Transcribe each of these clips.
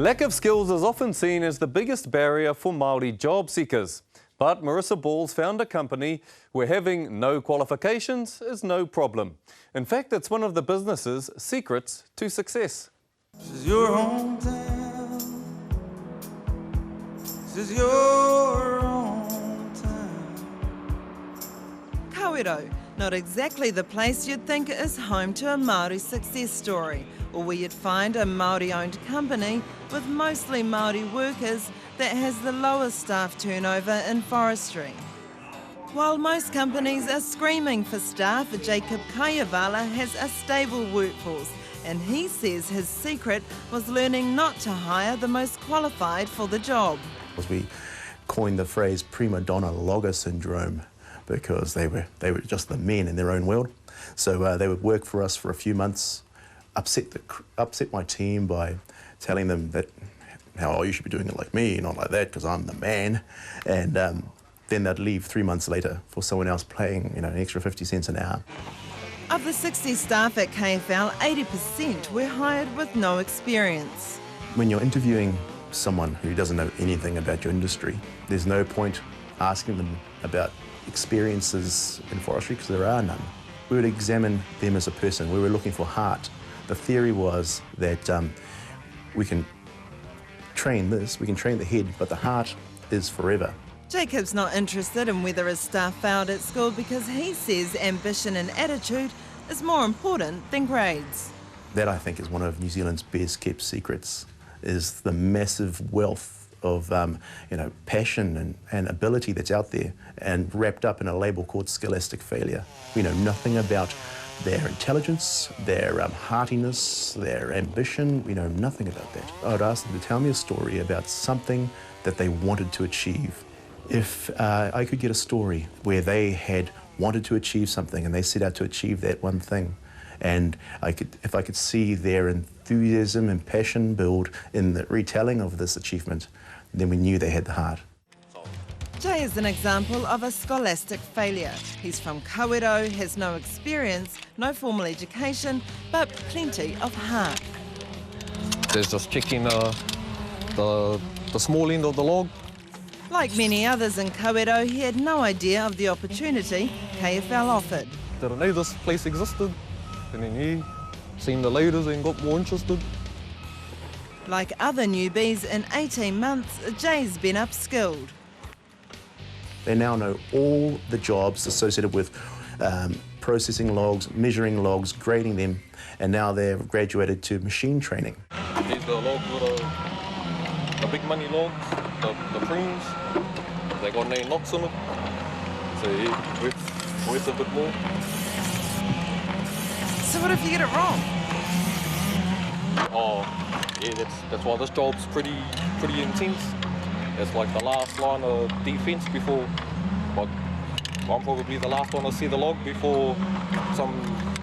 Lack of skills is often seen as the biggest barrier for Maori job seekers. But Marissa Balls found a company where having no qualifications is no problem. In fact, it's one of the business's secrets to success. This is your hometown. This is your hometown. Kawerau, not exactly the place you'd think is home to a Maori success story, or where you'd find a Maori-owned company with mostly Maori workers that has the lowest staff turnover in forestry. While most companies are screaming for staff, Jacob Kaiavala has a stable workforce, and he says his secret was learning not to hire the most qualified for the job. We coined the phrase prima donna logger syndrome because they were just the men in their own world. So they would work for us for a few months, upset my team by telling them that how you should be doing it like me, not like that, because I'm the man. And then they'd leave 3 months later for someone else paying, an extra 50 cents an hour. Of the 60 staff at KFL, 80% were hired with no experience. When you're interviewing someone who doesn't know anything about your industry, there's no point asking them about experiences in forestry because there are none. We would examine them as a person. We were looking for heart. The theory was that we can train this, we can train the head, but the heart is forever. Jacob's not interested in whether his staff failed at school because he says ambition and attitude is more important than grades. That, I think, is one of New Zealand's best kept secrets, is the massive wealth of passion and ability that's out there and wrapped up in a label called scholastic failure. We know nothing about their intelligence, their heartiness, their ambition. We know nothing about that. I would ask them to tell me a story about something that they wanted to achieve. If I could get a story where they had wanted to achieve something and they set out to achieve that one thing, and if I could see their enthusiasm and passion build in the retelling of this achievement, then we knew they had the heart. Jay is an example of a scholastic failure. He's from Kawerau, has no experience, no formal education, but plenty of heart. There's just checking the small end of the log. Like many others in Kawerau, he had no idea of the opportunity KFL offered. Didn't know this place existed, and then he seen the leaders and got more interested. Like other newbies, in 18 months, Jay's been upskilled. They now know all the jobs associated with processing logs, measuring logs, grading them, and now they've graduated to machine training. These are the logs with the big money logs, the prunes. They got no knots in it, so yeah, worth a bit more. So what if you get it wrong? Oh, yeah, that's why this job's pretty intense. It's like the last line of defence before, like, I'm probably the last one to see the log before some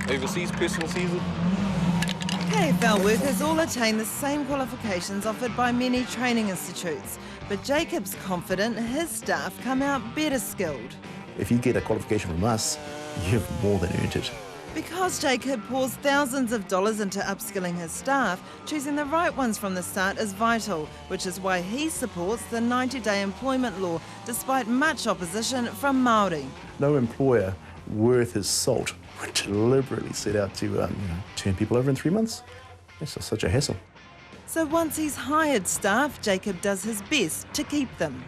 overseas person sees it. KFL workers all attain the same qualifications offered by many training institutes, but Jacob's confident his staff come out better skilled. If you get a qualification from us, you've more than earned it. Because Jacob pours thousands of dollars into upskilling his staff, choosing the right ones from the start is vital, which is why he supports the 90-day employment law, despite much opposition from Maori. No employer worth his salt would deliberately set out to turn people over in 3 months. It's just such a hassle. So once he's hired staff, Jacob does his best to keep them.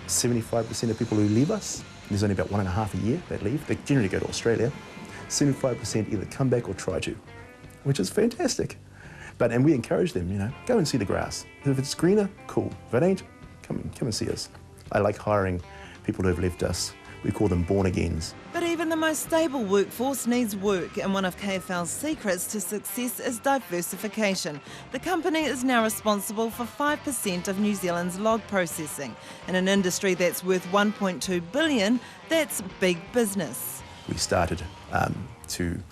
75% of people who leave us, there's only about 1.5 a year that leave. They generally go to Australia. 75% either come back or try to, which is fantastic. And we encourage them, go and see the grass. If it's greener, cool. If it ain't, come and see us. I like hiring people who have left us. We call them born-agains. But even the most stable workforce needs work, and one of KFL's secrets to success is diversification. The company is now responsible for 5% of New Zealand's log processing. In an industry that's worth $1.2 billion, that's big business. We started to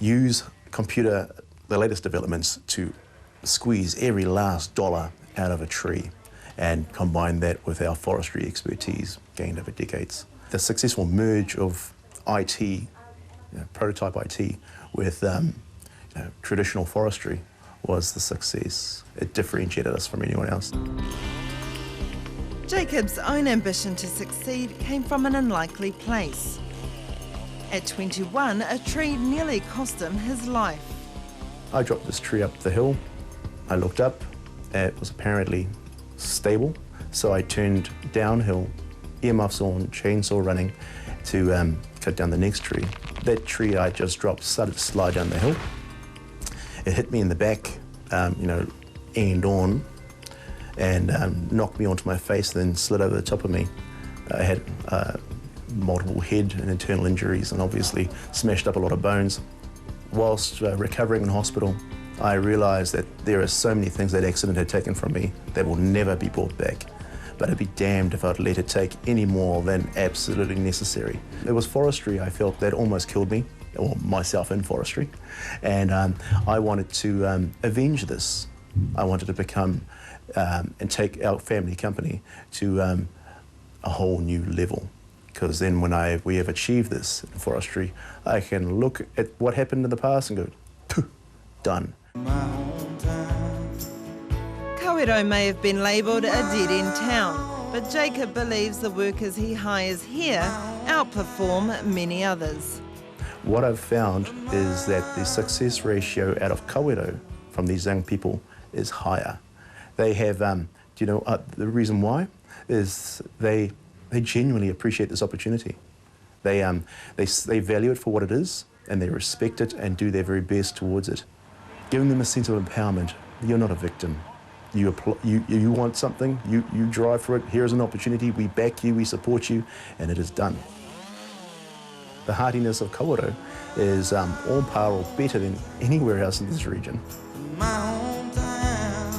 use the latest developments to squeeze every last dollar out of a tree and combine that with our forestry expertise gained over decades. The successful merge of IT, prototype IT, with traditional forestry was the success. It differentiated us from anyone else. Jacob's own ambition to succeed came from an unlikely place. At 21, a tree nearly cost him his life. I dropped this tree up the hill. I looked up. It was apparently stable, so I turned downhill, earmuffs on, chainsaw running, to cut down the next tree. That tree I just dropped started to slide down the hill. It hit me in the back, end on, and knocked me onto my face, then slid over the top of me. I had multiple head and internal injuries and obviously smashed up a lot of bones. Whilst recovering in hospital, I realised that there are so many things that accident had taken from me that will never be brought back. But I'd be damned if I'd let it take any more than absolutely necessary. It was forestry, I felt, that almost killed me, or myself in forestry. And I wanted to avenge this. I wanted to become and take our family company to a whole new level. Because then when we have achieved this in forestry, I can look at what happened in the past and go, "Phew, done." Kawerau may have been labelled a dead-end town, but Jacob believes the workers he hires here outperform many others. What I've found is that the success ratio out of Kawerau from these young people is higher. They have, the reason why is they genuinely appreciate this opportunity. They value it for what it is, and they respect it and do their very best towards it. Giving them a sense of empowerment. You're not a victim. You want something, you drive for it, here's an opportunity, we back you, we support you, and it is done. The heartiness of Kawerau is on par or better than anywhere else in this region. My hometown,